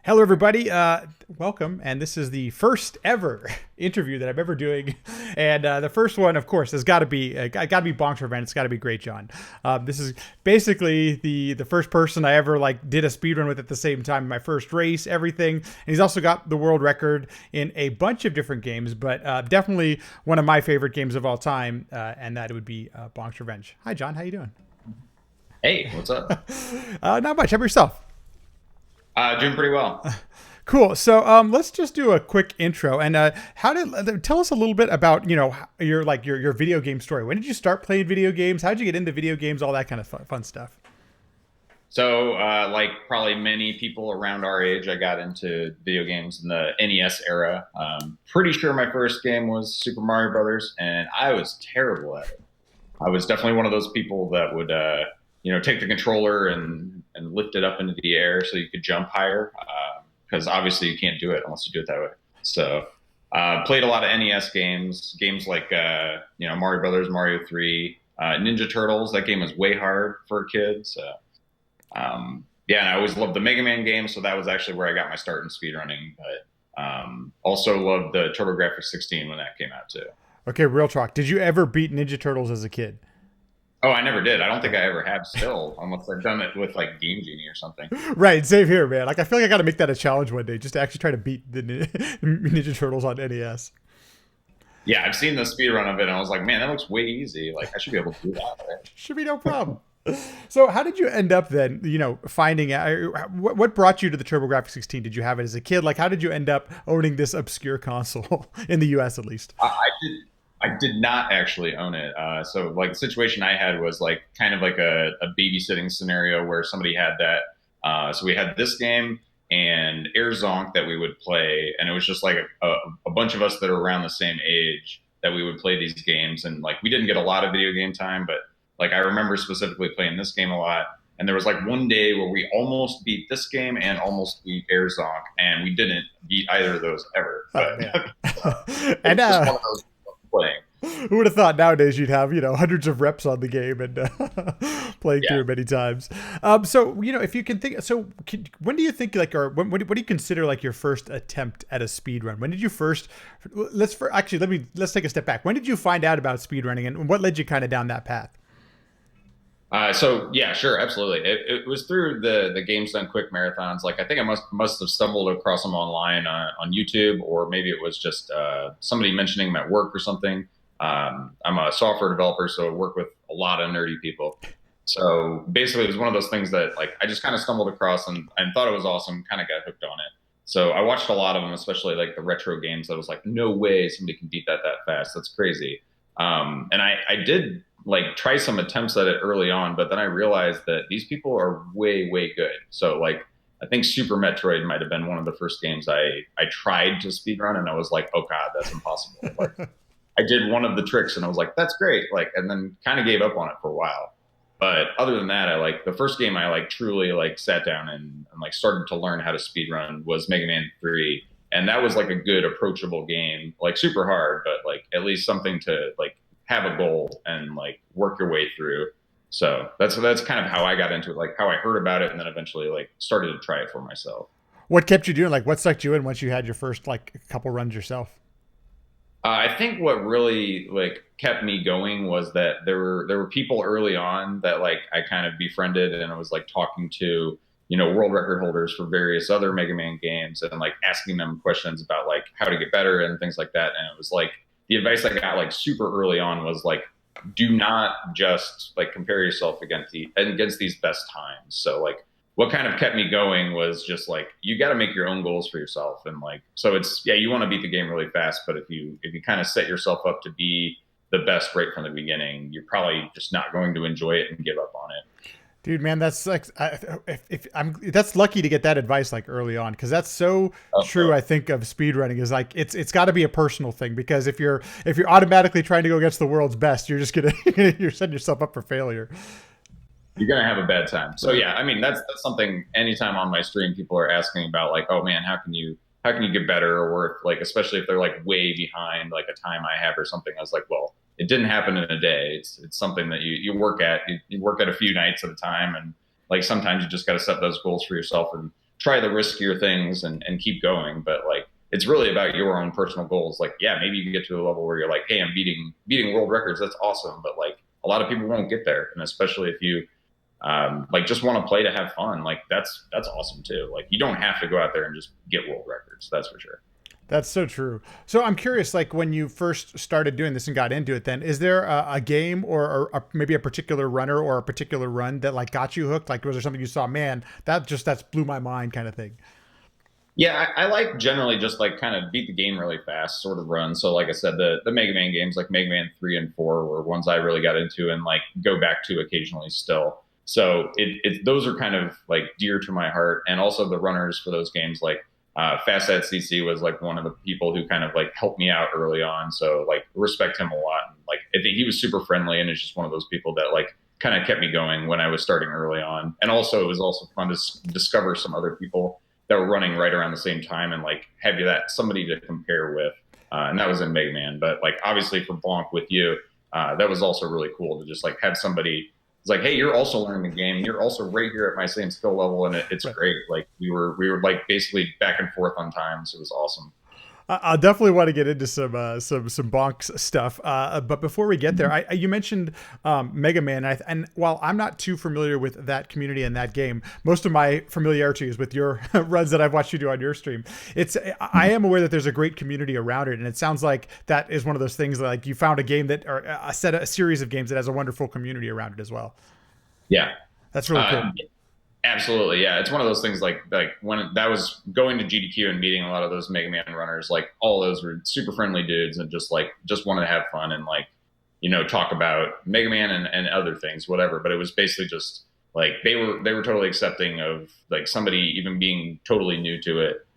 Hello, everybody. Welcome. And this is the first ever interview that I'm ever doing. And the first one, of course, has got to be Bonk's Revenge. It's got to be greatjhon. This is basically the first person I ever did a speed run with at the same time. My first race, everything. And he's also got the world record in a bunch of different games, but definitely one of my favorite games of all time, and that would be Bonk's Revenge. Hi, John. How you doing? Hey, what's up? Not much. How about yourself? Doing pretty well. Cool. So let's just do a quick intro and tell us a little bit about your video game story. When did you start playing video games? How did you get into video games? All that kind of fun stuff. So, like probably many people around our age, I got into video games in the NES era. Pretty sure my first game was Super Mario Brothers, and I was terrible at it. I was definitely one of those people that would, take the controller and lift it up into the air so you could jump higher. Because obviously you can't do it unless you do it that way. So, played a lot of NES games like Mario Brothers, Mario 3, Ninja Turtles. That game was way hard for a kid. So, yeah, and I always loved the Mega Man games, so that was actually where I got my start in speedrunning. But also loved the TurboGrafx-16 when that came out too. Okay, real talk. Did you ever beat Ninja Turtles as a kid? Oh, I never did. I don't think I ever have still, unless I've done it with like Game Genie or something. Right, same here, man. I feel like I got to make that a challenge one day, just to actually try to beat the Ninja Turtles on NES. Yeah, I've seen the speed run of it, and I was like, man, that looks way easy. Like I should be able to do that. Right? Should be no problem. So, how did you end up then? Finding out what brought you to the TurboGrafx-16? Did you have it as a kid? Like, how did you end up owning this obscure console in the U.S. at least? I did not actually own it. So like the situation I had was like kind of like a babysitting scenario where somebody had that. So we had this game and Air Zonk that we would play, and it was just like a bunch of us that are around the same age that we would play these games, and like we didn't get a lot of video game time, but like I remember specifically playing this game a lot. And there was like one day where we almost beat this game and almost beat Air Zonk, and we didn't beat either of those ever. Oh But man! And it's just one of those playing. who would have thought nowadays you'd have hundreds of reps on the game and playing Yeah. through it many times. So if you can think, when do you think or what do you consider like your first attempt at a speed run? When did you first? Let's take a step back. When did you find out about speed running, and what led you kind of down that path? So yeah, sure, absolutely. It was through the Games Done Quick marathons. Like I think I must have stumbled across them online on YouTube, or maybe it was just somebody mentioning them at work or something. I'm a software developer, so I work with a lot of nerdy people. So basically, it was one of those things that like I just kind of stumbled across and thought it was awesome. Kind of got hooked on it. So I watched a lot of them, especially like the retro games. I was like, no way somebody can beat that fast. That's crazy. And I did like try some attempts at it early on, but then I realized that these people are way good. So like I think Super Metroid might have been one of the first games I tried to speedrun, and I was like, oh god, that's impossible. Like I did one of the tricks and I was like, that's great. Like, and then kind of gave up on it for a while. But other than that, I like the first game I like truly like sat down and like started to learn how to speedrun was Mega Man 3. And that was like a good approachable game, like super hard, but like at least something to like have a goal and like work your way through. So that's kind of how I got into it, like how I heard about it and then eventually like started to try it for myself. What kept you doing? Like, what sucked you in once you had your first like couple runs yourself? I think what really like kept me going was that there were people early on that like I kind of befriended and I was like talking to world record holders for various other Mega Man games and like asking them questions about like how to get better and things like that. And it was like the advice I got like super early on was like do not just like compare yourself against these best times. So like what kind of kept me going was just like you got to make your own goals for yourself and like so it's yeah you want to beat the game really fast, but if you kind of set yourself up to be the best right from the beginning, you're probably just not going to enjoy it and give up on it. Dude, man, that's like if I'm that's lucky to get that advice like early on, because that's so true. I think of speedrunning is like it's got to be a personal thing, because if you're automatically trying to go against the world's best, you're just gonna you're setting yourself up for failure. You're gonna have a bad time. So yeah, I mean that's something. Anytime on my stream, people are asking about like, oh man, how can you get better, or if, like especially if they're like way behind like a time I have or something. I was like, well, it didn't happen in a day. It's something that you work at. You work at a few nights at a time, and like sometimes you just got to set those goals for yourself and try the riskier things and keep going. But like, it's really about your own personal goals. Like, yeah, maybe you get to a level where you're like, hey, I'm beating world records. That's awesome. But like, a lot of people won't get there, and especially if you like just want to play to have fun, like that's awesome too. Like, you don't have to go out there and just get world records. That's for sure. That's so true. So I'm curious, like when you first started doing this and got into it, then is there a game or maybe a particular runner or a particular run that like got you hooked? Like, was there something you saw, man, that's blew my mind kind of thing? Yeah, I like generally just like kind of beat the game really fast sort of run. So like I said, the Mega Man games like Mega Man 3 and 4 were ones I really got into and like go back to occasionally still. So those are kind of like dear to my heart. And also the runners for those games like Fast at CC was like one of the people who kind of like helped me out early on. So like respect him a lot. And, like I think he was super friendly and is just one of those people that like kind of kept me going when I was starting early on. And also it was also fun to discover some other people that were running right around the same time and like have you that somebody to compare with. And that was in Mega Man. But like obviously for Bonk with you, that was also really cool to just like have somebody. It's like, hey, you're also learning the game. You're also right here at my same skill level, and it's Right. great. Like we were like basically back and forth on times. It was awesome. I definitely want to get into some bonks stuff. But before we get there, you mentioned Mega Man, and while I'm not too familiar with that community and that game, most of my familiarity is with your runs that I've watched you do on your stream. I am aware that there's a great community around it, and it sounds like that is one of those things that, like, you found a game that or a series of games that has a wonderful community around it as well. Yeah. That's really cool. Absolutely, yeah. It's one of those things like when that was going to GDQ and meeting a lot of those Mega Man runners, like all of those were super friendly dudes and just wanted to have fun and like talk about Mega Man and other things, whatever. But it was basically just like they were totally accepting of like somebody even being totally new to it.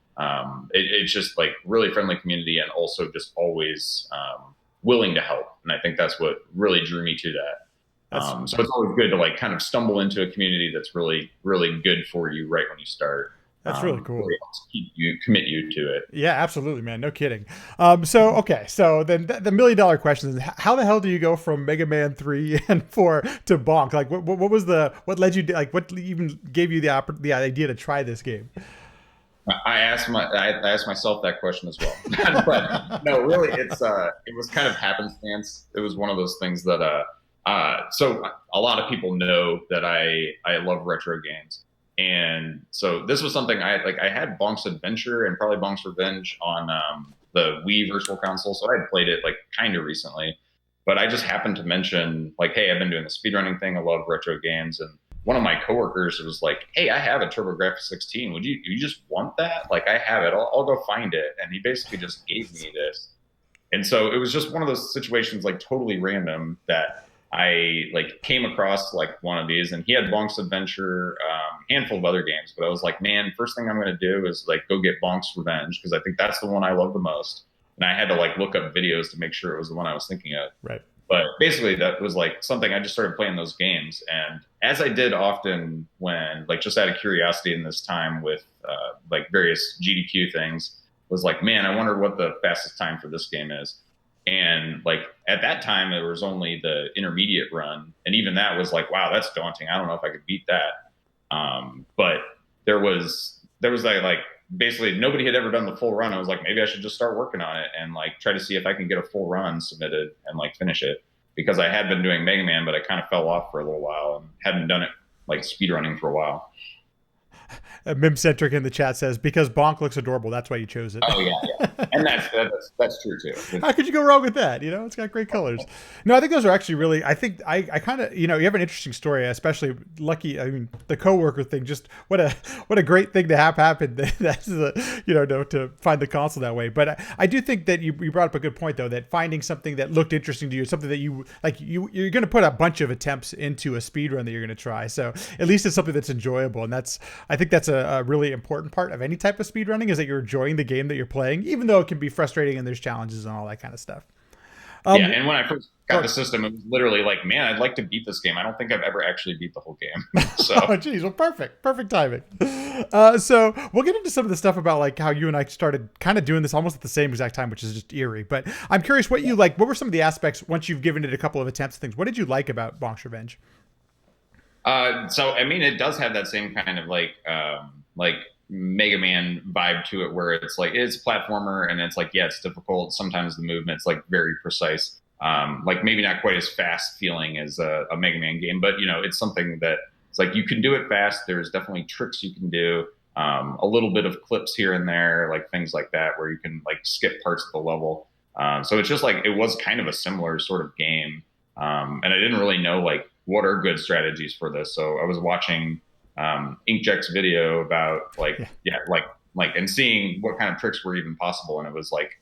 It's just like really friendly community and also just always willing to help, and I think that's what really drew me to that. That's So it's always good to like kind of stumble into a community that's really, really good for you right when you start. that's really cool. Really helps keep you commit you to it. Yeah, absolutely, man. No kidding. So okay, so then the $1 million question is, how the hell do you go from Mega Man 3 and 4 to Bonk? Like, what was what led you to, like, what even gave you the idea to try this game? I asked myself that question as well, but no, really, it was kind of happenstance. It was one of those things that so a lot of people know that I love retro games, and so this was something I had Bonk's Adventure and probably Bonk's Revenge on the Wii Virtual Console, so I had played it like kind of recently, but I just happened to mention like, hey, I've been doing the speedrunning thing. I love retro games, and one of my coworkers was like, hey, I have a TurboGrafx-16. You just want that? Like, I have it. I'll go find it, and he basically just gave me this, and so it was just one of those situations like totally random that I like came across like one of these, and he had Bonk's Adventure, handful of other games. But I was like, man, first thing I'm going to do is like go get Bonk's Revenge because I think that's the one I love the most. And I had to like look up videos to make sure it was the one I was thinking of. Right. But basically, that was like something I just started playing those games, and as I did often when like just out of curiosity in this time with like various GDQ things, was like, man, I wonder what the fastest time for this game is. And like at that time, it was only the intermediate run, and even that was like, wow, that's daunting. I don't know if I could beat that. But there was like basically nobody had ever done the full run. I was like, maybe I should just start working on it and like try to see if I can get a full run submitted and like finish it because I had been doing Mega Man, but I kind of fell off for a little while and hadn't done it like speedrunning for a while. Mimcentric in the chat says, because Bonk looks adorable, that's why you chose it. Oh yeah, and that's true too. How could you go wrong with that? It's got great colors. No, I think those are actually really, I think I kind of, you have an interesting story, especially lucky. I mean, the coworker thing, just what a great thing to have happen. That's to find the console that way. But I do think that you brought up a good point though, that finding something that looked interesting to you, something that you're going to put a bunch of attempts into a speed run that you're going to try. So at least it's something that's enjoyable. And I think that's a really important part of any type of speed running, is that you're enjoying the game that you're playing, even though it can be frustrating and there's challenges and all that kind of stuff. Yeah, and when I first got the system, it was literally like, man, I'd like to beat this game. I don't think I've ever actually beat the whole game. So, oh, geez, well, perfect timing. So we'll get into some of the stuff about like how you and I started kind of doing this almost at the same exact time, which is just eerie. But I'm curious what you like. What were some of the aspects once you've given it a couple of attempts? Things. What did you like about Bonk's Revenge? so I mean, it does have that same kind of like Mega Man vibe to it, where it's like it's a platformer and it's like yeah, it's difficult. Sometimes the movement's like very precise. Like maybe not quite as fast feeling as a Mega Man game, but you know, it's something that it's like you can do it fast. There's definitely tricks you can do. A little bit of clips here and there, like things like that, where you can like skip parts of the level. So it's just like it was kind of a similar sort of game, and I didn't really know like what are good strategies for this. So I was watching Inkjet's video about like Yeah. yeah like and seeing what kind of tricks were even possible, and it was like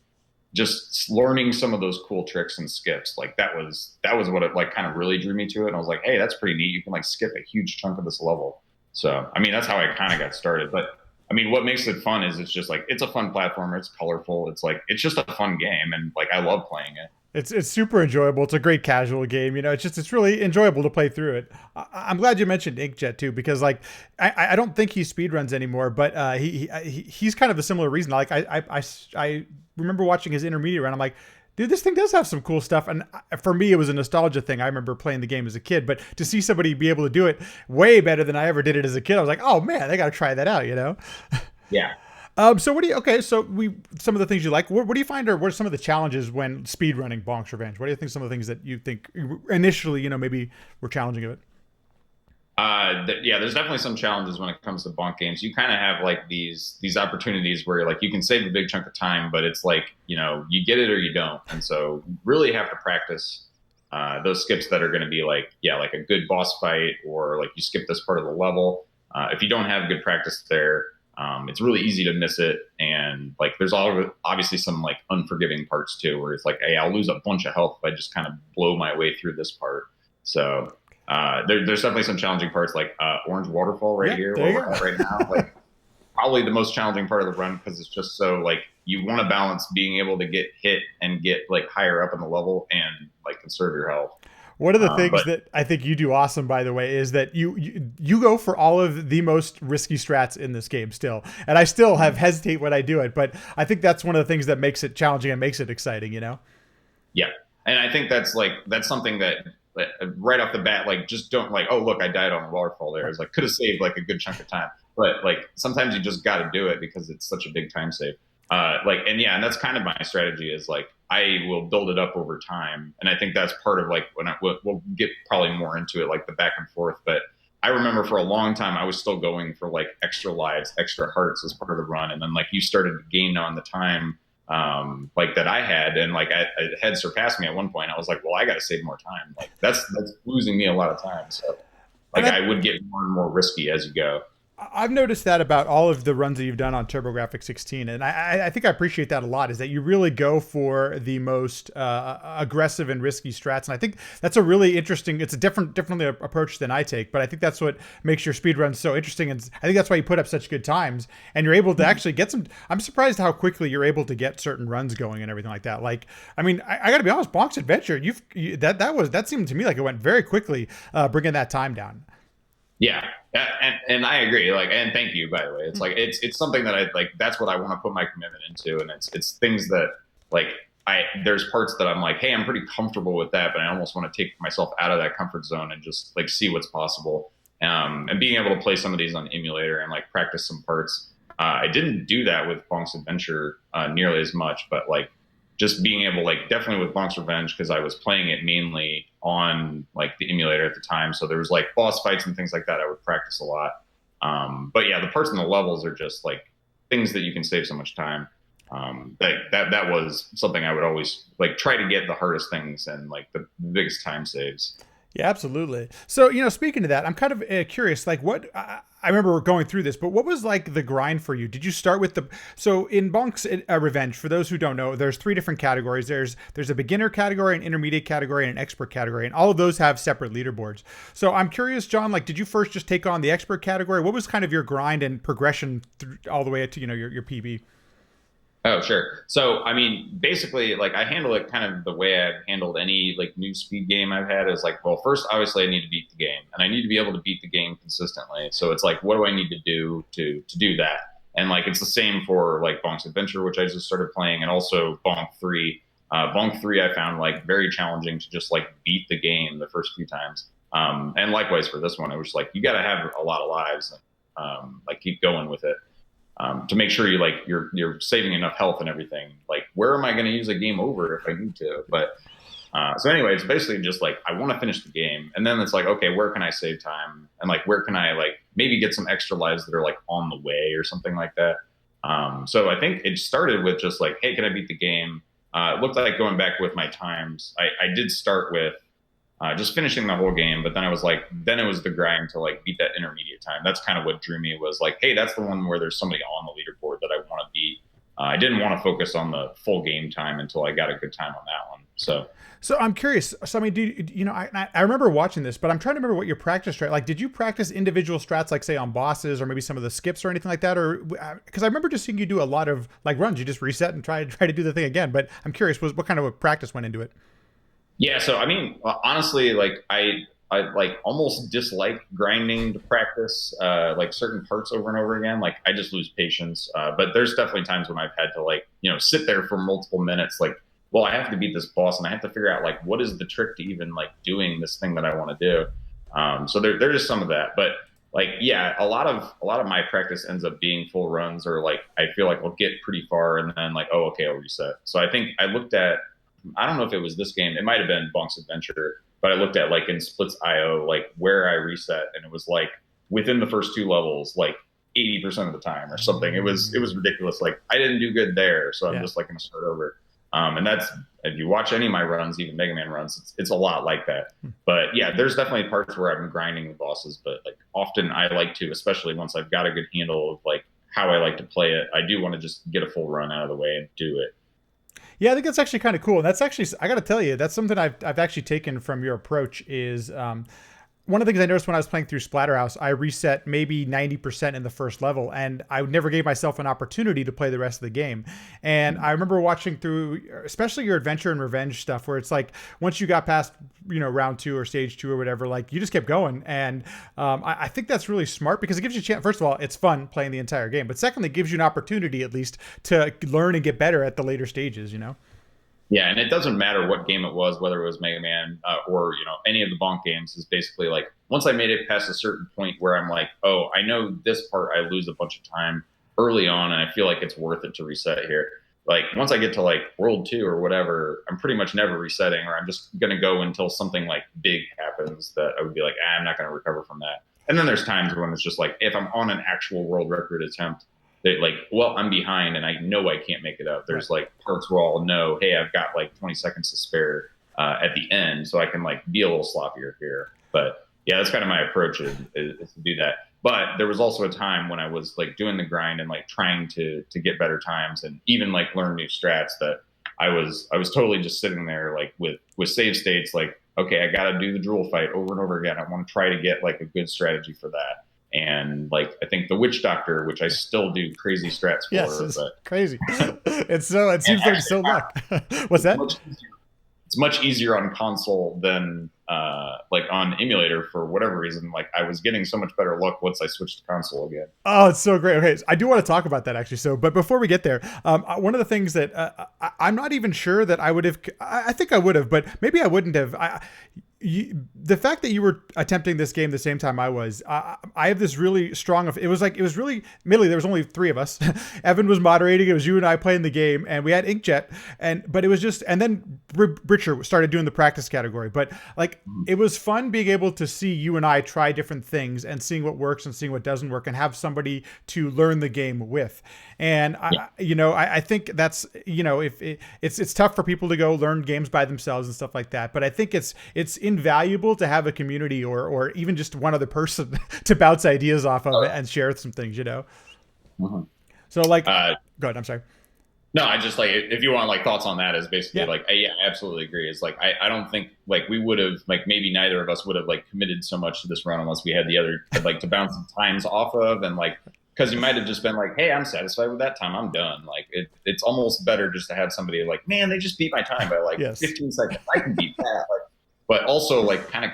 just learning some of those cool tricks and skips. Like that was what it like kind of really drew me to it. And I was like, hey, that's pretty neat. You can like skip a huge chunk of this level. So I mean, that's how I kind of got started. But I mean, what makes it fun is it's just like it's a fun platformer. It's colorful. It's like it's just a fun game, and like I love playing it. It's super enjoyable. It's a great casual game. You know, it's really enjoyable to play through it. I'm glad you mentioned Inkjet too, because like I don't think he speedruns anymore, but he's kind of a similar reason. Like I remember watching his intermediate run. I'm like, dude, this thing does have some cool stuff. And for me, it was a nostalgia thing. I remember playing the game as a kid, but to see somebody be able to do it way better than I ever did it as a kid, I was like, oh man, I got to try that out. You know. Yeah. So what do you? Okay, so some of the things you like. What do you find are what are some of the challenges when speedrunning Bonk's Revenge? What do you think some of the things that you think initially, you know, maybe were challenging of it? Yeah, there's definitely some challenges when it comes to bonk games. You kind of have like these opportunities where like you can save a big chunk of time, but it's like you know you get it or you don't, and so you really have to practice those skips that are going to be like yeah, like a good boss fight or like you skip this part of the level. If you don't have good practice there, it's really easy to miss it, and like there's all obviously some like unforgiving parts too, where it's like hey, I'll lose a bunch of health if I just kind of blow my way through this part. So there's definitely some challenging parts like Orange Waterfall right Yeah, here there where you we're go. at right now. Like probably the most challenging part of the run because it's just so like you want to balance being able to get hit and get like higher up in the level and like conserve your health. One of the things But that I think you do awesome, by the way, is that you go for all of the most risky strats in this game still, and I still have hesitate when I do it, but I think that's one of the things that makes it challenging and makes it exciting. You know. yeah, and I think that's something that right off the bat like just don't like oh look I died on a waterfall there. It's like could have saved like a good chunk of time, but like sometimes you just got to do it because it's such a big time save. Like and yeah, and that's kind of my strategy is like I will build it up over time, and I think that's part of like when we'll get probably more into it like the back and forth. But I remember for a long time I was still going for like extra lives, extra hearts as part of the run, and then like you started to gain on the time like that I had, and like I had surpassed me at one point. I was like, well, I got to save more time. Like that's losing me a lot of time. So And like I would get more and more risky as you go. I've noticed that about all of the runs that you've done on TurboGrafx-16, and I think I appreciate that a lot. Is that you really go for the most aggressive and risky strats, and I think that's a really interesting. It's a differently approach than I take, but I think that's what makes your speed runs so interesting, and I think that's why you put up such good times, and you're able to actually get some. I'm surprised how quickly you're able to get certain runs going and everything like that. Like, I mean, I got to be honest, Bonk's Adventure, that seemed to me like it went very quickly, bringing that time down. Yeah, and I agree. Like, and thank you by the way. It's like it's something that I like. That's what I want to put my commitment into, and it's things that like I there's parts that I'm like, hey, I'm pretty comfortable with that, but I almost want to take myself out of that comfort zone and just like see what's possible. And being able to play some of these on emulator and like practice some parts. I didn't do that with Bonk's Adventure nearly as much, but like just being able like definitely with Bonk's Revenge because I was playing it mainly on like the emulator at the time. So there was like boss fights and things like that. I would practice a lot. But yeah, the parts and the levels are just like things that you can save so much time. That was something I would always like try to get the hardest things and like the biggest time saves. Yeah, absolutely. So, you know, speaking of that, I'm kind of curious. Like, what I remember going through this, but what was like the grind for you? Did you start with the so in Bonk's Revenge? For those who don't know, there's three different categories. There's a beginner category, an intermediate category, and an expert category, and all of those have separate leaderboards. So, I'm curious, John. Like, did you first just take on the expert category? What was kind of your grind and progression through, all the way to your PB? Oh, sure. So, I mean, basically, like I handle it kind of the way I've handled any like new speed game I've had is like, well, first, obviously, I need to beat the game, and I need to be able to beat the game consistently. So it's like, what do I need to do to do that? And like, it's the same for like Bonk's Adventure, which I just started playing, and also Bonk 3. Bonk 3, I found like very challenging to just like beat the game the first few times. And likewise for this one, it was like you got to have a lot of lives and like keep going with it. to make sure you're saving enough health and everything. Like, where am I going to use a game over if I need to? But so anyway, it's basically just like I want to finish the game, and then it's like, okay, where can I save time, and like where can I like maybe get some extra lives that are like on the way or something like that. So I think it started with just like, hey, can I beat the game? It looked like going back with my times. I did start with just finishing the whole game, but then I was like, then it was the grind to like beat that intermediate time. That's kind of what drew me was like, hey, that's the one where there's somebody on the leaderboard that I want to beat. I didn't want to focus on the full game time until I got a good time on that one. So I'm curious. So I mean, I remember watching this, but I'm trying to remember what your practice strat. Like, did you practice individual strats, like say on bosses or maybe some of the skips or anything like that? Or because I remember just seeing you do a lot of like runs. You just reset and try to do the thing again. But I'm curious, what kind of a practice went into it? Yeah, so I mean, honestly, like I like almost dislike grinding to practice like certain parts over and over again. Like I just lose patience. But there's definitely times when I've had to like sit there for multiple minutes. Like, well, I have to beat this boss, and I have to figure out like what is the trick to even like doing this thing that I want to do. So there's just some of that, but like yeah, a lot of my practice ends up being full runs, or like I feel like I'll get pretty far and then like, oh, okay, I'll reset. So I think I looked at, I don't know if it was this game. It might have been Bonk's Adventure, but I looked at like in Splits IO, like where I reset, and it was like within the first two levels, like 80% of the time or something. It was ridiculous. Like I didn't do good there, so I'm Yeah. just like going to start over. And that's, if you watch any of my runs, even Mega Man runs, it's a lot like that. But yeah, there's definitely parts where I'm grinding the bosses, but like often I like to, especially once I've got a good handle of like how I like to play it, I do want to just get a full run out of the way and do it. Yeah, I think that's actually kind of cool. And that's actually, I got to tell you, that's something I've actually taken from your approach is one of the things I noticed when I was playing through Splatterhouse, I reset maybe 90% in the first level, and I never gave myself an opportunity to play the rest of the game. And I remember watching through, especially your adventure and revenge stuff, where it's like once you got past, round two or stage two or whatever, like you just kept going. And I think that's really smart because it gives you a chance. First of all, it's fun playing the entire game, but secondly, it gives you an opportunity at least to learn and get better at the later stages. Yeah, and it doesn't matter what game it was, whether it was Mega Man or any of the Bonk games. Is basically like once I made it past a certain point where I'm like, oh, I know this part I lose a bunch of time early on, and I feel like it's worth it to reset here. Like once I get to like World Two or whatever, I'm pretty much never resetting, or I'm just gonna go until something like big happens that I would be like, I'm not gonna recover from that. And then there's times when it's just like if I'm on an actual world record attempt they like, well, I'm behind and I know I can't make it up. Right. There's like parts where I'll know, hey, I've got like 20 seconds to spare at the end, so I can like be a little sloppier here. But yeah, that's kind of my approach is to do that. But there was also a time when I was like doing the grind and like trying to get better times and even like learn new strats that I was totally just sitting there like with save states like, okay, I got to do the drool fight over and over again. I want to try to get like a good strategy for that. And like I think the Witch Doctor, which I still do crazy strats Yes, for, it's but crazy. It and seems like actually so luck. What's it's that? much easier. It's much easier on console than like on emulator for whatever reason. Like I was getting so much better luck once I switched to console again. Oh, it's so great. Okay, so I do want to talk about that actually. So, but before we get there, one of the things that I'm not even sure that I would have, I think I would have, but maybe I wouldn't have. The fact that you were attempting this game the same time I was, I have this really strong. It was really, admittedly, there was only three of us. Evan was moderating. It was you and I playing the game, and we had Inkjet, but it was just, and then Britcher started doing the practice category. But like, it was fun being able to see you and I try different things and seeing what works and seeing what doesn't work, and have somebody to learn the game with. And Yeah. I think that's if it's tough for people to go learn games by themselves and stuff like that. But I think it's invaluable to have a community or even just one other person to bounce ideas off of it and share some things. Mhm. So like, Uh, go ahead. I'm sorry. no, I just like if you want like thoughts on that is basically Yeah. like yeah, I absolutely agree. It's like I don't think like we would have like maybe neither of us would have like committed so much to this run unless we had the other like to bounce the times off of and like because you might have just been like, hey, I'm satisfied with that time. I'm done. Like it's almost better just to have somebody like, man, they just beat my time by like Yes. 15 seconds. I can beat that. Like, but also like kind of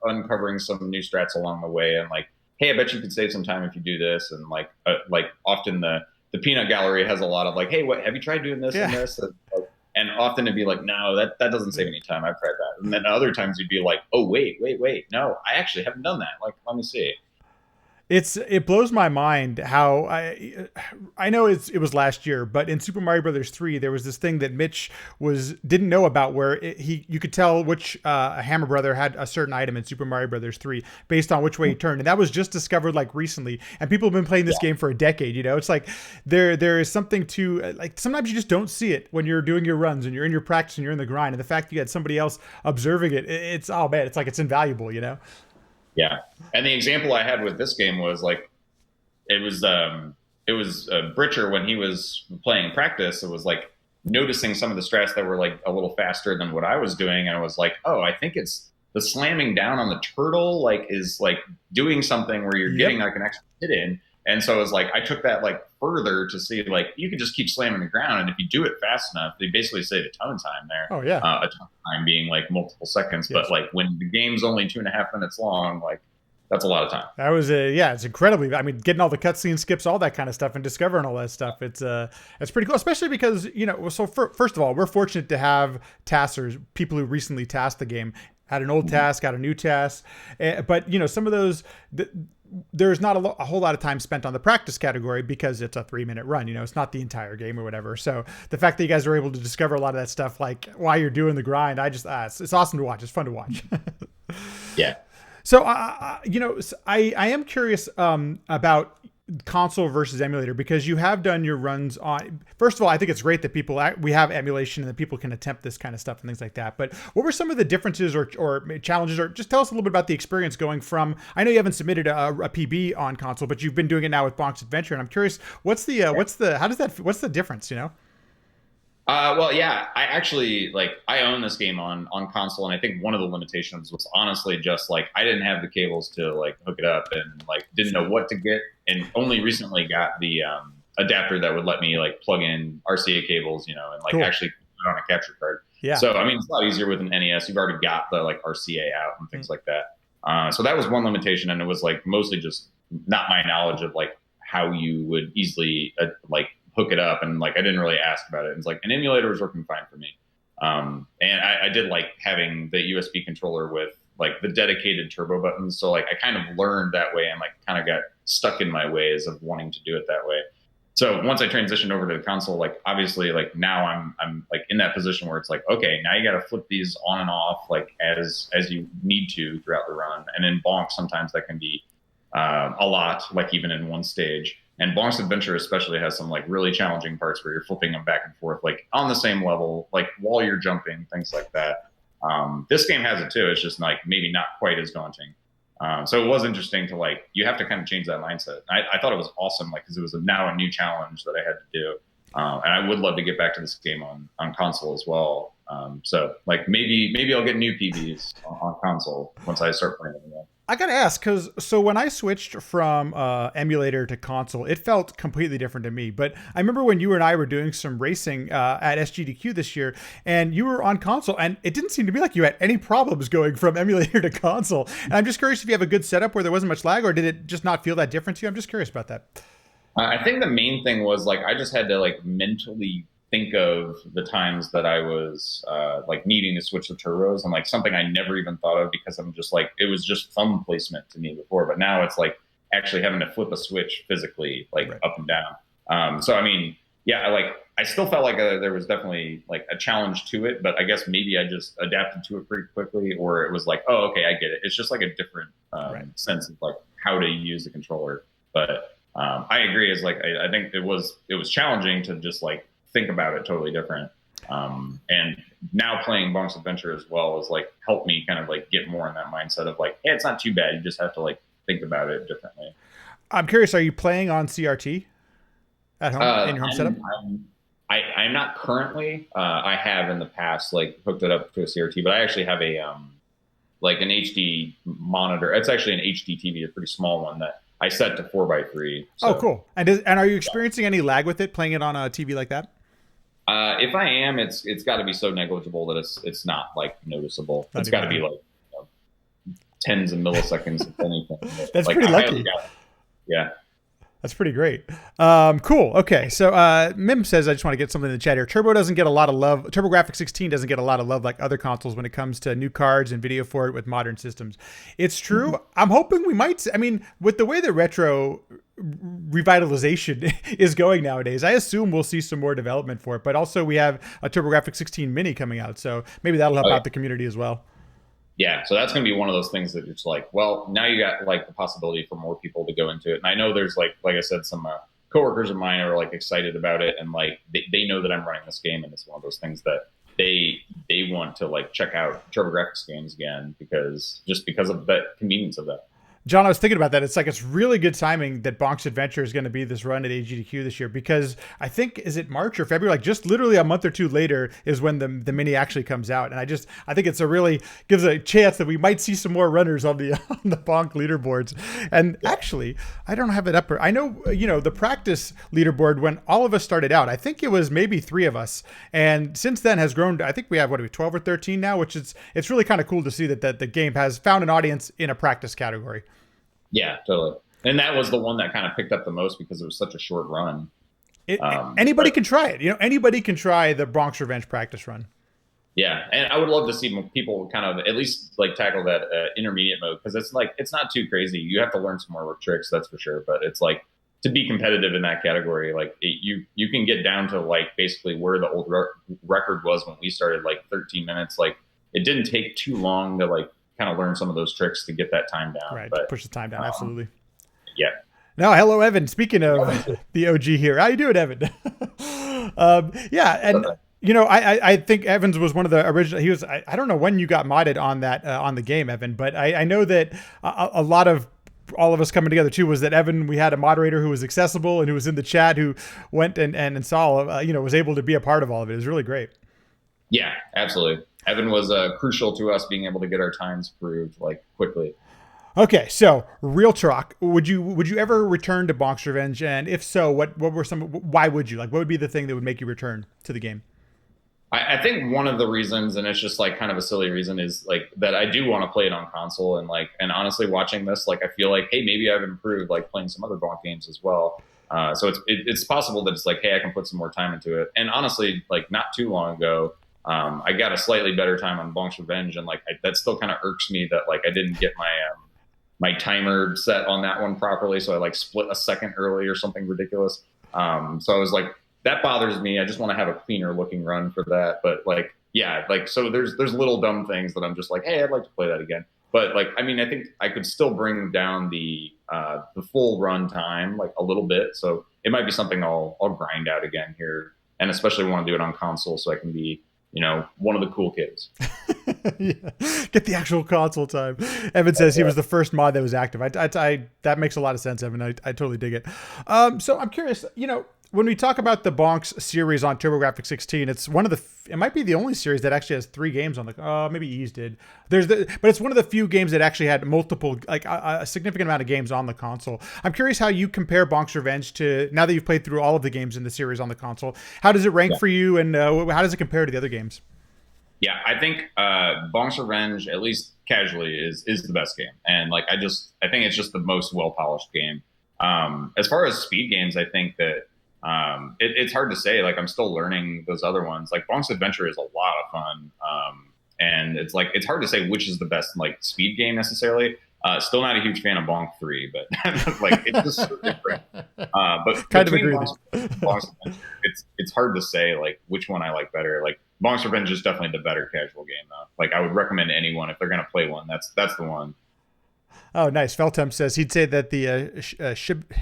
uncovering some new strats along the way and like, hey, I bet you could save some time if you do this. And like often the peanut gallery has a lot of like, hey, what have you tried doing this and Yeah. this? And often it'd be like, no, that doesn't save any time. I've tried that. And then other times you'd be like, oh, wait, no, I actually haven't done that. Like, let me see. It blows my mind how I know it was last year, but in Super Mario Brothers 3 there was this thing that Mitch was didn't know about where he you could tell which Hammer Brother had a certain item in Super Mario Brothers 3 based on which way he turned, and that was just discovered like recently, and people have been playing this game for a decade. You know, it's like there is something to like sometimes you just don't see it when you're doing your runs and you're in your practice and you're in the grind, and the fact that you had somebody else observing it, it's oh man, it's like it's invaluable. You know. Yeah. And the example I had with this game was like it was Britcher when he was playing in practice. It was like noticing some of the strats that were like a little faster than what I was doing, and I was like, oh, I think it's the slamming down on the turtle like is like doing something where you're getting like an extra hit in. And so it was like I took that like further to see like you could just keep slamming the ground, and if you do it fast enough, they basically save a ton of time there. Oh yeah, a ton of time being like multiple seconds, yes. but like when the game's only 2.5 minutes long, like that's a lot of time. That was yeah, it's incredibly. I mean, getting all the cutscene skips, all that kind of stuff, and discovering all that stuff. It's pretty cool, especially because you know. So first of all, we're fortunate to have taskers, people who recently tasked the game, had an old task, got a new task, but you know some of those. There's not a whole lot of time spent on the practice category because it's a 3-minute run. You know, it's not the entire game or whatever. So the fact that you guys are able to discover a lot of that stuff, like while you're doing the grind, it's awesome to watch. It's fun to watch. Yeah. So, you know, I am curious about console versus emulator, because you have done your runs on. First of all, I think it's great that we have emulation and that people can attempt this kind of stuff and things like that. But what were some of the differences or challenges, or just tell us a little bit about the experience going from? I know you haven't submitted a PB on console, but you've been doing it now with Bonk's Adventure, and I'm curious what's the difference? You know. Well, yeah, I actually I own this game on console, and I think one of the limitations was honestly just like I didn't have the cables to like hook it up, and like didn't know what to get, and only recently got the adapter that would let me like plug in RCA cables, you know, and like actually put it on a capture card. Yeah. So I mean, it's a lot easier with an NES. You've already got the like RCA out and things like that. So that was one limitation, and it was like mostly just not my knowledge of like how you would easily hook it up, and like I didn't really ask about it. It's like an emulator was working fine for me, and I did like having the USB controller with like the dedicated turbo buttons. So like I kind of learned that way, and like kind of got stuck in my ways of wanting to do it that way. So once I transitioned over to the console, like obviously like now I'm like in that position where it's like, okay, now you got to flip these on and off like as you need to throughout the run. And in Bonk, sometimes that can be a lot, like even in one stage. And Bonk's Adventure especially has some like really challenging parts where you're flipping them back and forth, like on the same level, like while you're jumping, things like that. This game has it too. It's just like maybe not quite as daunting. So it was interesting to like, you have to kind of change that mindset. I thought it was awesome, like, because it was now a new challenge that I had to do. And I would love to get back to this game on console as well. So like maybe I'll get new PBs on console once I start playing it again. I gotta ask, so when I switched from emulator to console, it felt completely different to me. But I remember when you and I were doing some racing at SGDQ this year, and you were on console, and it didn't seem to me like you had any problems going from emulator to console. And I'm just curious if you have a good setup where there wasn't much lag, or did it just not feel that different to you? I'm just curious about that. I think the main thing was like I just had to like mentally think of the times that I was like needing to switch the turbos, and like something I never even thought of because I'm just like, it was just thumb placement to me before, but now it's like actually having to flip a switch physically like up and down. So I mean, yeah, I still felt like there was definitely like a challenge to it, but I guess maybe I just adapted to it pretty quickly, or it was like, oh, okay, I get it. It's just like a different sense of like how to use the controller. But I agree. Is like I think it was challenging to just like think about it totally different. And now playing Bonk's Adventure as well is like helped me kind of like get more in that mindset of like, hey, it's not too bad. You just have to like think about it differently. I'm curious, are you playing on CRT at home in your home setup? I'm not currently. I have in the past like hooked it up to a CRT, but I actually have a like an HD monitor. It's actually an HD TV, a pretty small one that I set to 4:3. So. Oh, cool. And are you experiencing any lag with it playing it on a TV like that? If I am, it's got to be so negligible that it's not like noticeable. It's got to be like tens of milliseconds, if anything. That's like, pretty lucky. Yeah. That's pretty great. Cool. Okay. So Mim says, I just want to get something in the chat here. Turbo doesn't get a lot of love. TurboGrafx-16 doesn't get a lot of love like other consoles when it comes to new cards and video for it with modern systems. It's true. I'm hoping we might. I mean, with the way the retro revitalization is going nowadays, I assume we'll see some more development for it. But also, we have a TurboGrafx-16 Mini coming out, so maybe that'll help out the community as well. Yeah, so that's going to be one of those things that it's like, well, now you got like the possibility for more people to go into it. And I know there's like I said, some coworkers of mine are like excited about it, and like they know that I'm running this game, and it's one of those things that they want to like check out TurboGrafx games again because of the convenience of that. John, I was thinking about that. It's like it's really good timing that Bonk's Adventure is going to be this run at AGDQ this year, because I think, is it March or February? Like just literally a month or two later is when the mini actually comes out, and I think it's a really gives a chance that we might see some more runners on the Bonk leaderboards. And actually, I don't have it up. I know the practice leaderboard when all of us started out. I think it was maybe 3 of us, and since then has grown. I think we have 12 or 13 now, which it's really kind of cool to see that the game has found an audience in a practice category. Yeah, totally. And that was the one that kind of picked up the most because it was such a short run. Anybody can try it. Anybody can try the Bonk's Revenge practice run. Yeah, and I would love to see people kind of at least like tackle that intermediate mode, because it's not too crazy. You have to learn some more tricks, that's for sure. But it's like, to be competitive in that category, like you can get down to like basically where the old record was when we started, like 13 minutes. Like it didn't take too long to like kind of learn some of those tricks to get that time down. Right, but, push the time down, absolutely. Yeah. Now, hello, Evan. Speaking of the OG here, how you doing, Evan? Yeah, and I think Evans was one of the original. He was. I don't know when you got modded on that on the game, Evan, but I know that a lot of all of us coming together too was that Evan, we had a moderator who was accessible and who was in the chat, who went and saw was able to be a part of all of it. It was really great. Yeah, absolutely. Evan was crucial to us being able to get our times proved like quickly. Okay, so real talk. Would you ever return to Bonk's Revenge? And if so, what were why would you? Like, what would be the thing that would make you return to the game? I think one of the reasons, and it's just like kind of a silly reason, is like that I do want to play it on console, and honestly watching this, like I feel like, hey, maybe I've improved like playing some other Bonk games as well. So it's possible that it's like, hey, I can put some more time into it. And honestly, like not too long ago, I got a slightly better time on Bonk's Revenge, and like that still kind of irks me that like I didn't get my timer set on that one properly, so I like split a second early or something ridiculous. So I was like, that bothers me. I just want to have a cleaner looking run for that. But like, yeah, like so there's little dumb things that I'm just like, hey, I'd like to play that again. But like, I mean, I think I could still bring down the full run time like a little bit. So it might be something I'll grind out again here, and especially want to do it on console so I can be one of the cool kids. Yeah. Get the actual console time. Evan says he was the first mod that was active. I that makes a lot of sense, Evan. I totally dig it. So I'm curious, when we talk about the Bonks series on TurboGrafx-16, it's one of it might be the only series that actually has 3 games on the, maybe Ease did. But it's one of the few games that actually had multiple, like a significant amount of games on the console. I'm curious how you compare Bonk's Revenge to, now that you've played through all of the games in the series on the console, how does it rank for you, and how does it compare to the other games? Yeah, I think Bonk's Revenge, at least casually, is the best game, and like I think it's just the most well polished game. As far as speed games, I think that it's hard to say. Like I'm still learning those other ones. Like Bonk's Adventure is a lot of fun, and it's like it's hard to say which is the best like speed game necessarily. Still not a huge fan of Bonk 3, but like it's just so different. But kind of agree with Bonk's Adventure, it's hard to say like which one I like better. Like Bonk's Revenge is definitely the better casual game though. Like I would recommend anyone if they're gonna play one. That's the one. Oh, nice. Feltham says he'd say that the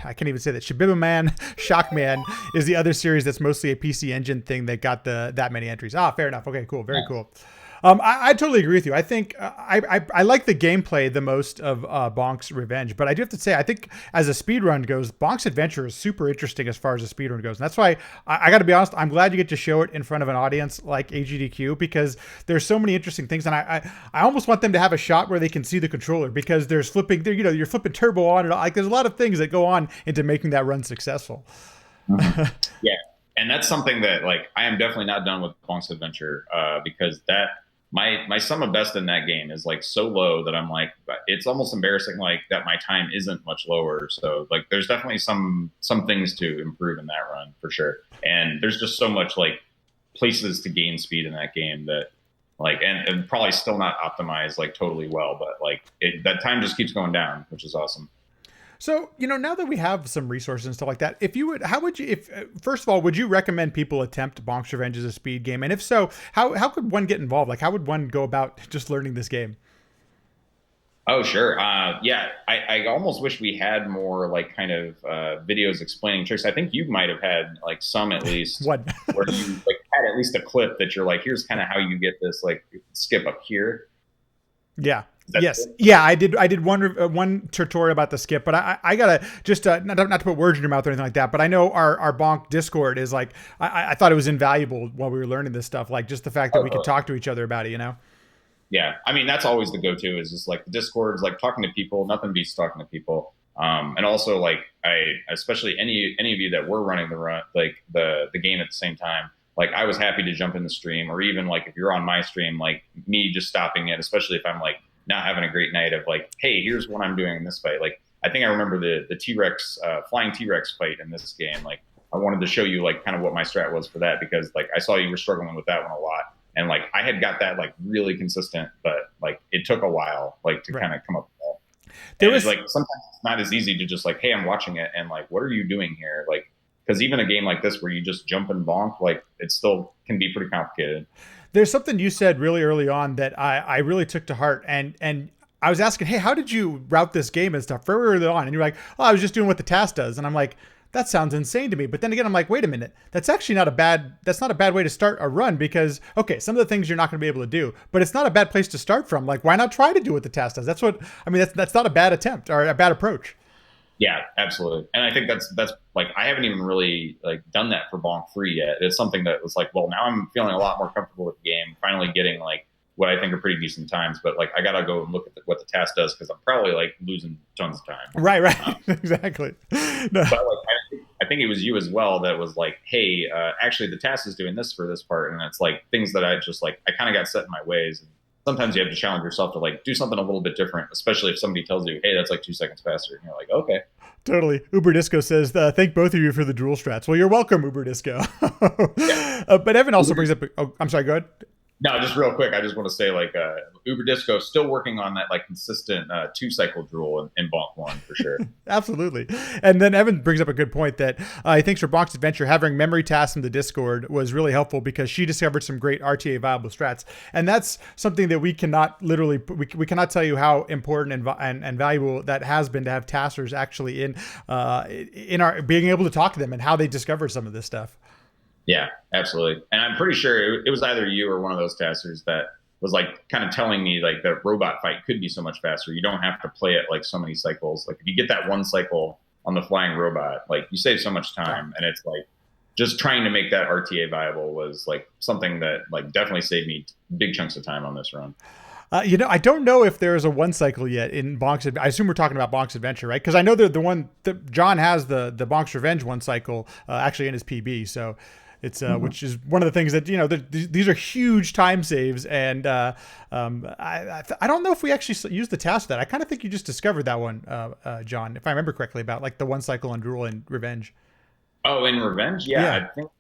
I can't even say that Shibibaman Shockman is the other series that's mostly a PC Engine thing that got that many entries. Fair enough. Okay, cool. Very cool. I totally agree with you. I think I like the gameplay the most of Bonk's Revenge, but I do have to say, I think as a speedrun goes, Bonk's Adventure is super interesting as far as a speedrun goes. And that's why I got to be honest, I'm glad you get to show it in front of an audience like AGDQ, because there's so many interesting things. And I almost want them to have a shot where they can see the controller, because there's flipping, you're flipping turbo on and like, there's a lot of things that go on into making that run successful. Mm-hmm. Yeah. And that's something that like, I am definitely not done with Bonk's Adventure because my sum of best in that game is like so low that I'm like, it's almost embarrassing like that my time isn't much lower. So like there's definitely some things to improve in that run for sure. And there's just so much like places to gain speed in that game that like and probably still not optimized like totally well, but like that time just keeps going down, which is awesome. So, now that we have some resources and stuff like that, if you would, how would you, if, first of all, would you recommend people attempt Bonk's Revenge as a speed game? And if so, how could one get involved? Like, how would one go about just learning this game? Oh, sure. Yeah, I almost wish we had more like kind of videos explaining tricks. I think you might have had like some at least One. where you like had at least a clip that you're like, here's kind of how you get this like skip up here. Yeah. Is that Yes. true? Yeah. I did one tutorial about the skip, but I gotta just not to put words in your mouth or anything like that. But I know our Bonk Discord is like I thought it was invaluable while we were learning this stuff. Like just the fact that Oh, we could totally. talk to each other about it. Yeah, I mean that's always the go-to is just like the Discords, like talking to people. Nothing beats talking to people. And also like especially any of you that were running the run, like the game at the same time. Like I was happy to jump in the stream, or even like if you're on my stream, like me just stopping it, especially if I'm like not having a great night of like, hey, here's what I'm doing in this fight. Like I think I remember the T-Rex flying T-Rex fight in this game. Like I wanted to show you like kind of what my strat was for that because like I saw you were struggling with that one a lot and like I had got that like really consistent, but like it took a while like to Right. kind of come up with that. There And it's was like sometimes it's not as easy to just like, hey, I'm watching it and like, what are you doing here? Like, because even a game like this where you just jump and bonk, like it still can be pretty complicated. there's something you said really early on that I really took to heart, and I was asking, hey, how did you route this game and stuff very early on? And you're like, oh, I was just doing what the task does, and I'm like, that sounds insane to me. But then again, I'm like, wait a minute, that's not a bad way to start a run because okay, some of the things you're not going to be able to do, but it's not a bad place to start from. Like, why not try to do what the task does? That's what I mean. That's not a bad attempt or a bad approach. Yeah, absolutely. And I think that's like I haven't even really like done that for Bonk 3 yet. It's something that was like, well, now I'm feeling a lot more comfortable with the game, finally getting like what I think are pretty decent times. But like I gotta go and look at what the task does because I'm probably like losing tons of time. Right, Um, right, exactly. No. but like I think it was you as well that was like, hey, actually the task is doing this for this part, and it's like things that I just like I kind of got set in my ways. And sometimes you have to challenge yourself to like do something a little bit different, especially if somebody tells you, hey, that's like 2 seconds faster, and you're like, okay. Totally. Uber Disco says, thank both of you for the dual strats. Well, you're welcome, Uber Disco. Yeah. But Evan also brings up, oh, I'm sorry, go ahead. No, just real quick, I just want to say like Uber Disco still working on that like consistent 2 cycle rule in Bonk One for sure. Absolutely. And then Evan brings up a good point that he thinks for Bonk's Adventure, having memory tasks in the Discord was really helpful because she discovered some great RTA viable strats. And that's something that we cannot literally, we cannot tell you how important and valuable that has been to have taskers actually in our being able to talk to them and how they discover some of this stuff. Yeah, absolutely. And I'm pretty sure it was either you or one of those testers that was like kind of telling me like the robot fight could be so much faster. You don't have to play it like so many cycles. Like if you get that 1 cycle on the flying robot, like you save so much time. And it's like just trying to make that RTA viable was like something that like definitely saved me big chunks of time on this run. I don't know if there is a 1 cycle yet in Bonk's. I assume we're talking about Bonk's Adventure, right? Because I know that the one that John has the Bonk's Revenge 1 cycle actually in his PB. So it's which is one of the things that these are huge time saves, and I don't know if we actually used the task for that. I kind of think you just discovered that one, John, if I remember correctly, about like the 1 cycle on Drool and Revenge. Oh, in Revenge? Yeah, Yeah, I think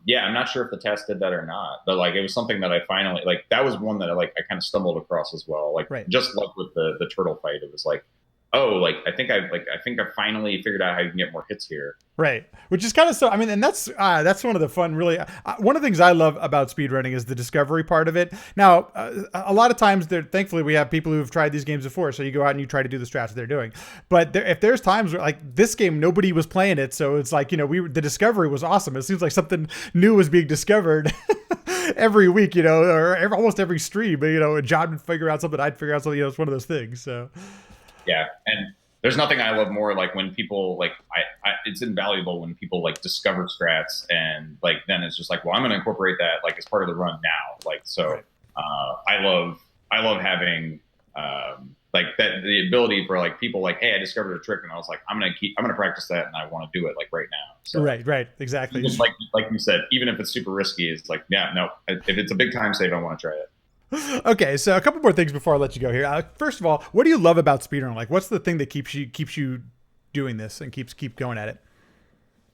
yeah, I'm not sure if the test did that or not. But like it was something that I finally like that was one that I kind of stumbled across as well. Like right. just like with the turtle fight, it was like, oh, like I think I finally figured out how you can get more hits here. Right, which is kind of so. I mean, and that's one of the fun. Really, one of the things I love about speedrunning is the discovery part of it. Now, a lot of times, thankfully, we have people who have tried these games before, so you go out and you try to do the strats they're doing. But if there's times where, like this game, nobody was playing it, so it's like the discovery was awesome. It seems like something new was being discovered every week, or almost every stream. But John would figure out something, I'd figure out something. It's one of those things. So. Yeah, and there's nothing I love more like when people like it's invaluable when people like discover strats and like then it's just like, well, I'm going to incorporate that like as part of the run now. Like so, Right. I love having like that the ability for like people like, hey, I discovered a trick and I was like, I'm gonna practice that and I want to do it like right now. So Right, exactly. just like you said, even if it's super risky, it's like, yeah, no, if it's a big time save, I want to try it. Okay, so a couple more things before I let you go here. First of all, what do you love about speedrunning? Like, what's the thing that keeps you doing this and keep going at it?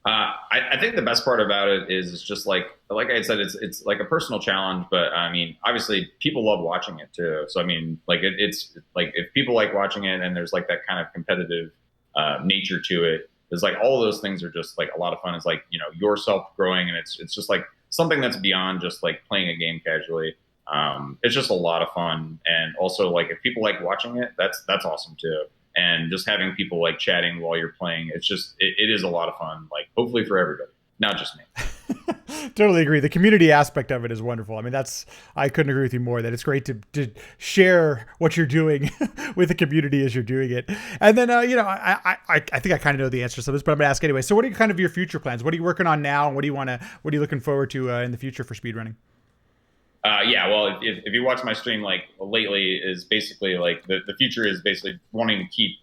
I think the best part about it is just like I said, it's like a personal challenge, but I mean, obviously people love watching it too. So I mean, like it's like if people like watching it and there's like that kind of competitive nature to it, there's like all of those things are just like a lot of fun. It's like yourself growing, and it's just like something that's beyond just like playing a game casually. It's just a lot of fun, and also like if people like watching it, that's awesome too. And just having people like chatting while you're playing, it is a lot of fun. Like hopefully for everybody, not just me. Totally agree. The community aspect of it is wonderful. I mean, I couldn't agree with you more that it's great to share what you're doing with the community as you're doing it. And then, I think I kind of know the answer to this, but I'm going to ask anyway. So what are kind of your future plans? What are you working on now? And what are you looking forward to in the future for speedrunning? Yeah, well, if you watch my stream like lately, is basically like the future is basically wanting to keep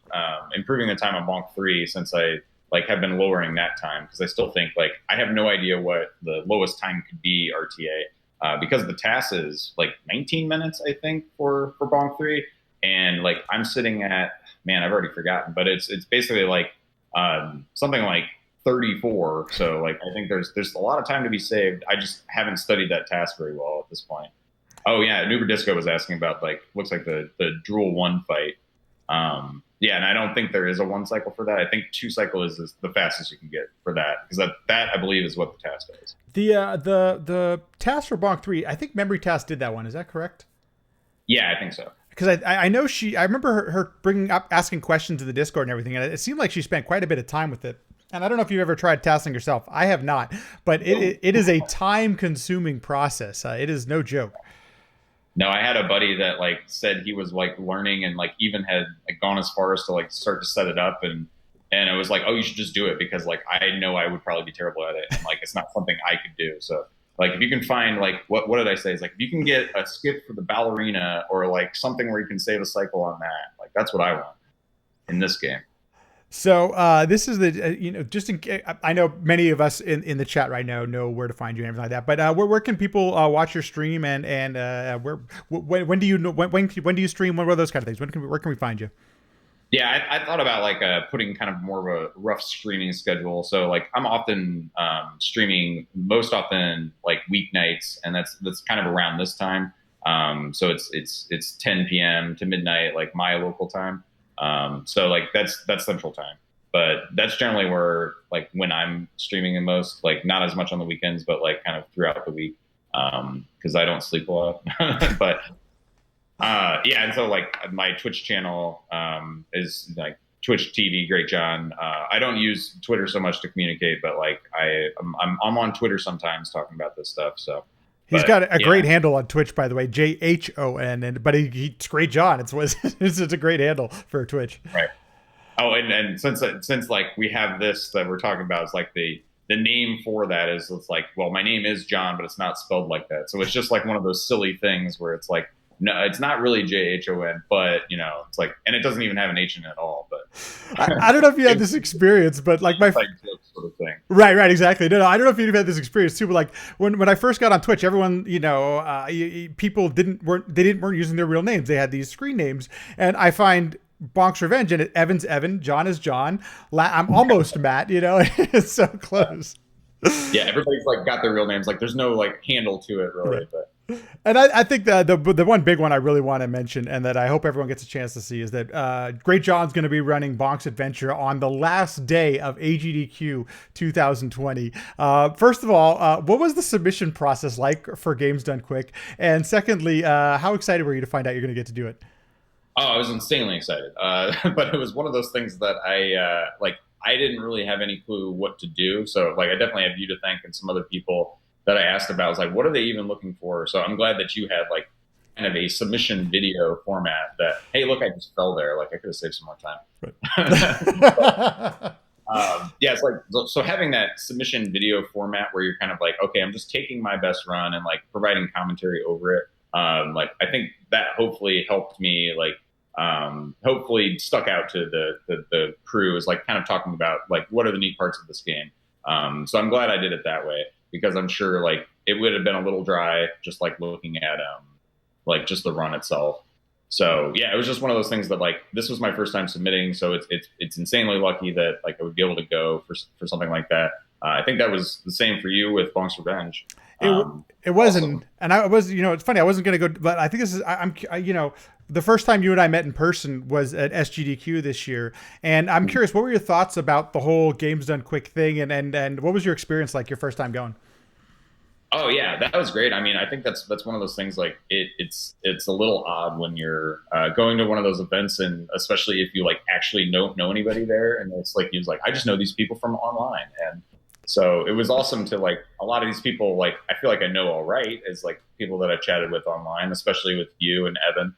improving the time on Bonk 3 since I like have been lowering that time because I still think like I have no idea what the lowest time could be RTA because the task is like 19 minutes I think for Bonk 3 and like I'm sitting at man I've already forgotten but it's basically like something like 34. So like I think there's a lot of time to be saved. I just haven't studied that task very well at this point. Oh yeah, Nuber Disco was asking about like looks like the Drool 1 fight. Yeah, and I don't think there is a 1 cycle for that. I think 2 cycle is the fastest you can get for that because that I believe is what the task is. The task for Bonk 3, I think Memory Task did that one. Is that correct? Yeah, I think so. Because I know I remember her bringing up asking questions in the Discord and everything, and it seemed like she spent quite a bit of time with it. And I don't know if you've ever tried tasking yourself. I have not, but it is a time consuming process. It is no joke. No, I had a buddy that like said he was like learning and like even had like gone as far as to like start to set it up and it was like, oh, you should just do it because like I know I would probably be terrible at it and like it's not something I could do. So like if you can find like what did I say? It's like if you can get a skip for the ballerina or like something where you can save a cycle on that, like that's what I want in this game. So this is the just in I know many of us in the chat right now know where to find you and everything like that. But where can people watch your stream and when do you know when do you stream? What are those kind of things? Where can we find you? Yeah, I thought about like putting kind of more of a rough streaming schedule. So like I'm often streaming most often like weeknights, and that's kind of around this time. So it's 10 p.m. to midnight, like my local time. So like that's central time, but that's generally where like when I'm streaming the most, like not as much on the weekends, but like kind of throughout the week. Cause I don't sleep a lot, but, yeah. And so like my Twitch channel, is like Twitch TV, greatjhon. I don't use Twitter so much to communicate, but like I'm on Twitter sometimes talking about this stuff. So, He's but got a yeah. great handle on Twitch, by the way, JHON, but it's greatjhon. It's a great handle for Twitch. Right. Oh, and since like we have this that we're talking about, it's like the name for that is it's like, well, my name is John, but it's not spelled like that. So it's just like one of those silly things where it's like, no, it's not really JHON, but it's like, and it doesn't even have an H in it at all. But I don't know if you had this experience, but like like joke sort of thing. right, exactly. No, I don't know if you've had this experience too, but like when I first got on Twitch, everyone, people weren't using their real names. They had these screen names, and I find Bonk's Revenge and Evan's Evan, John is John. I'm almost Matt. It's so close. Yeah, everybody's like got their real names. Like there's no like handle to it really, Right. but. And I think the one big one I really want to mention and that I hope everyone gets a chance to see is that greatjhon's going to be running Bonk's Adventure on the last day of AGDQ 2020. First of all, what was the submission process like for Games Done Quick? And secondly, how excited were you to find out you're going to get to do it? Oh, I was insanely excited. But it was one of those things that I didn't really have any clue what to do. So like I definitely have you to thank and some other people that I asked about. I was like, what are they even looking for? So I'm glad that you had like kind of a submission video format that, hey, look, I just fell there. Like I could have saved some more time. Right. Yeah, it's like, so having that submission video format where you're kind of like, okay, I'm just taking my best run and like providing commentary over it. Like I think that hopefully helped me like, hopefully stuck out to the crew is like kind of talking about like, what are the neat parts of this game? So I'm glad I did it that way. Because I'm sure like it would have been a little dry, just like looking at like just the run itself. So yeah, it was just one of those things that like this was my first time submitting, so it's insanely lucky that like I would be able to go for something like that. I think that was the same for you with Bonk's Revenge. It it Also, wasn't, and I was, it's funny. I wasn't gonna go, but I think this is. The first time you and I met in person was at SGDQ this year, and I'm curious, what were your thoughts about the whole games done quick thing, and what was your experience like your first time going? oh yeah, that was great. I mean, I think that's one of those things like it's a little odd when you're going to one of those events, and especially if you like actually don't know anybody there, and it's like you was like I just know these people from online, and so it was awesome to like a lot of these people like I feel like I know all right as like people that I've chatted with online, especially with you and Evan.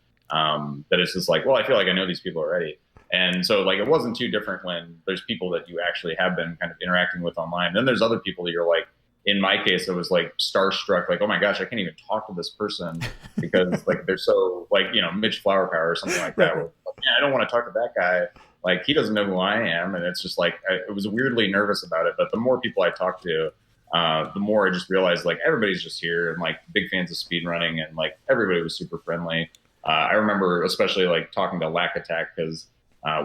That it's just like well I feel like I know these people already. And so, like, it wasn't too different when there's people that you actually have been kind of interacting with online. Then there's other people that you're like, in my case, it was like starstruck, like, oh my gosh, I can't even talk to this person because like they're so like, Mitch Flower Power or something like that. Right. Where, like, man, I don't want to talk to that guy. Like he doesn't know who I am, and it's just like it was weirdly nervous about it. But the more people I talked to, the more I just realized like everybody's just here and like big fans of speed running, and like everybody was super friendly. I remember especially like talking to Lack Attack because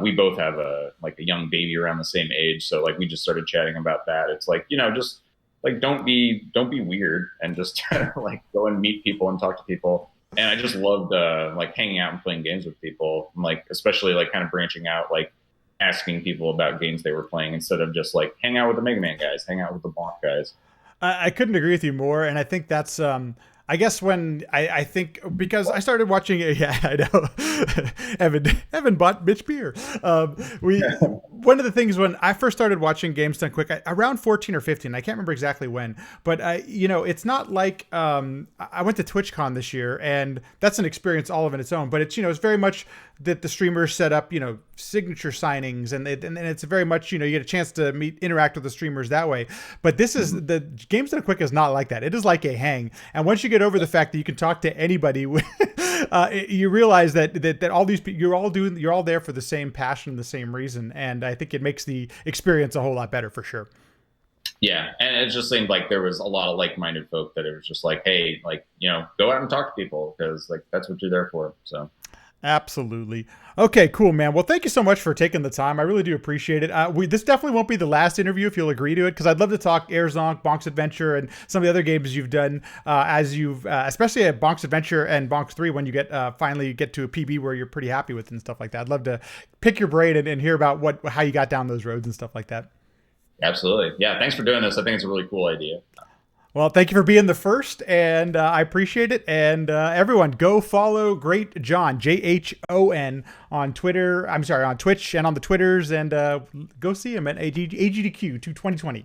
we both have a young baby around the same age, so like we just started chatting about that. It's like just like don't be weird and just like go and meet people and talk to people. And I just loved like hanging out and playing games with people, and, like especially like kind of branching out, like asking people about games they were playing instead of just like hang out with the Mega Man guys, hang out with the Bonk guys. I couldn't agree with you more, and I think that's I guess when I think because I started watching it, yeah, I know. Evan bought Mitch beer. We One of the things when I first started watching Games Done Quick, around 14 or 15, I can't remember exactly when, but it's not like I went to TwitchCon this year, and that's an experience all of in its own. But it's it's very much that the streamers set up signature signings, and it's very much you get a chance to interact with the streamers that way. But this is the Games Done Quick is not like that. It is like a hang, and once you get over the fact that you can talk to anybody, you realize that all these people you're all there for the same passion and the same reason, and I think it makes the experience a whole lot better for sure. Yeah, and it just seemed like there was a lot of like-minded folk that it was just like, hey, like go out and talk to people because like that's what you're there for. So. Absolutely. Okay, cool, man. Well, thank you so much for taking the time. I really do appreciate it. This definitely won't be the last interview if you'll agree to it, because I'd love to talk Air Zonk, Bonk's Adventure, and some of the other games you've done, especially at Bonk's Adventure and Bonk's 3 when you finally get to a PB where you're pretty happy with it and stuff like that. I'd love to pick your brain and hear about how you got down those roads and stuff like that. Absolutely. Yeah, thanks for doing this. I think it's a really cool idea. Well, thank you for being the first, and I appreciate it. And everyone, go follow greatjhon, JHON, on Twitter. I'm sorry, on Twitch and on the Twitters, and go see him at AGDQ 2020.